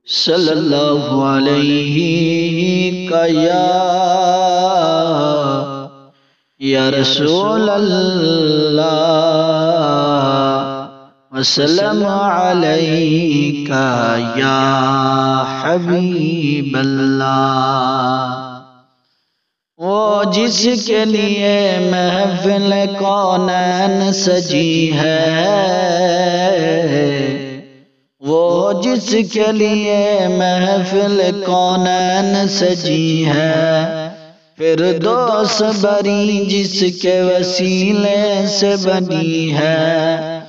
صلی اللہ علیہ کا یا رسول اللہ وسلم علیکہ یا حبیب اللہ۔ وہ جس کے لیے محفل کونین سجی ہے، وہ جس کے لیے محفل کونین سجی ہے، فردوس بری جس کے وسیلے سے بنی ہے،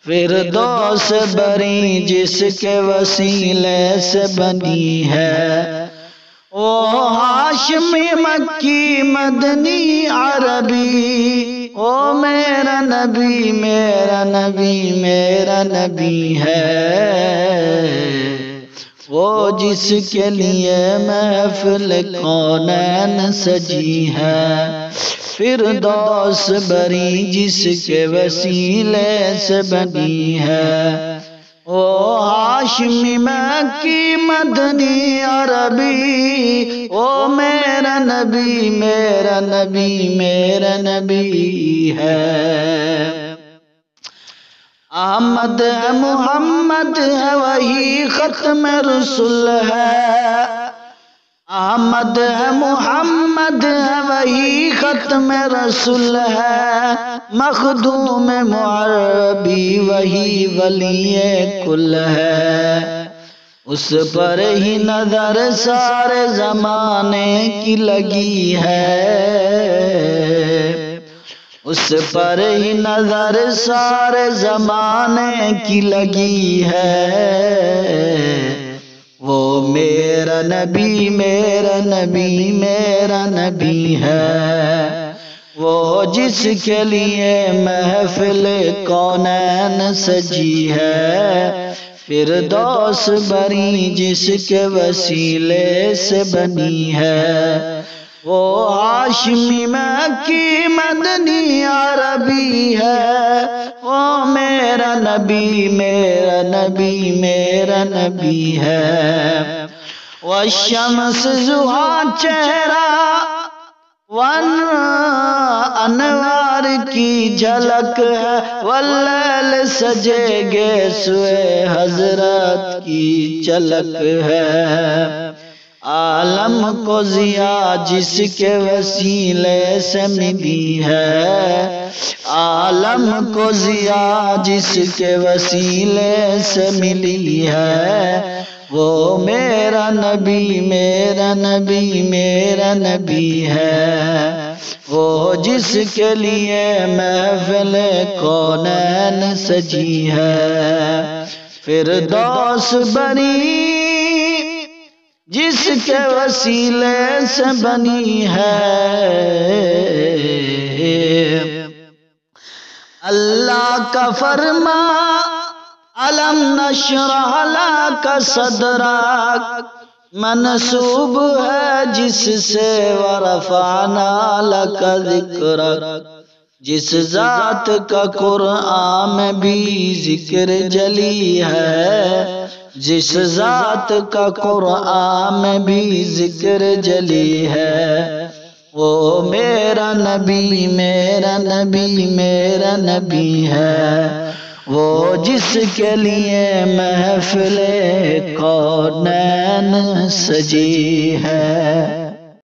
فردوس بری جس کے وسیلے سے بنی ہے۔ او ہاشمی مکی مدنی عربی، او میرا نبی میرا نبی میرا نبی ہے، وہ جس کے لیے محفل کونین سجی ہے، فردوس بری جس کے وسیلے سے بنی ہے۔ او ہاشمی مکی مدنی عربی، او میرا نبی میرا نبی میرا نبی ہے۔ احمد ہے محمد ہے وہی ختم رسول ہے، احمد ہے محمد ہے وہی ختم رسول ہے، مخدوم معربی وہی ولی کل ہے، اس پر ہی نظر سارے زمانے کی لگی ہے، اس پر ہی نظر سارے زمانے کی لگی ہے۔ وہ میرا نبی میرا نبی میرا نبی ہے، وہ جس کے لیے محفل کونین سجی ہے، فردوس بری جس کے وسیلے سے بنی ہے۔ وہ ہاشمی مکی مدنی عربی ہے، وہ میرا نبی میرا نبی میرا نبی ہے۔ والشمس ضحیٰ چہرہ انوار کی جھلک ہے، واللیل سجے گے سوئے حضرت کی چلک ہے، عالم کو ضیاء جس کے وسیلے سے ملی ہے، عالم کو ضیاء جس کے وسیلے سے ملی ہے، وہ میرا نبی میرا نبی میرا نبی ہے، وہ جس کے لیے محفل کونین سجی ہے، فردوس بری جس کے وسیلے سے بنی ہے۔ اللہ کا فرما علم نشرح لک صدرک منسوب ہے جس سے، ورفعنا لک ذکرک جس ذات کا قرآن میں بھی ذکر جلی ہے، جس ذات کا قرآن میں بھی ذکر جلی ہے، وہ میرا نبی میرا نبی میرا نبی ہے، وہ جس کے لیے محفل کونین سجی ہے۔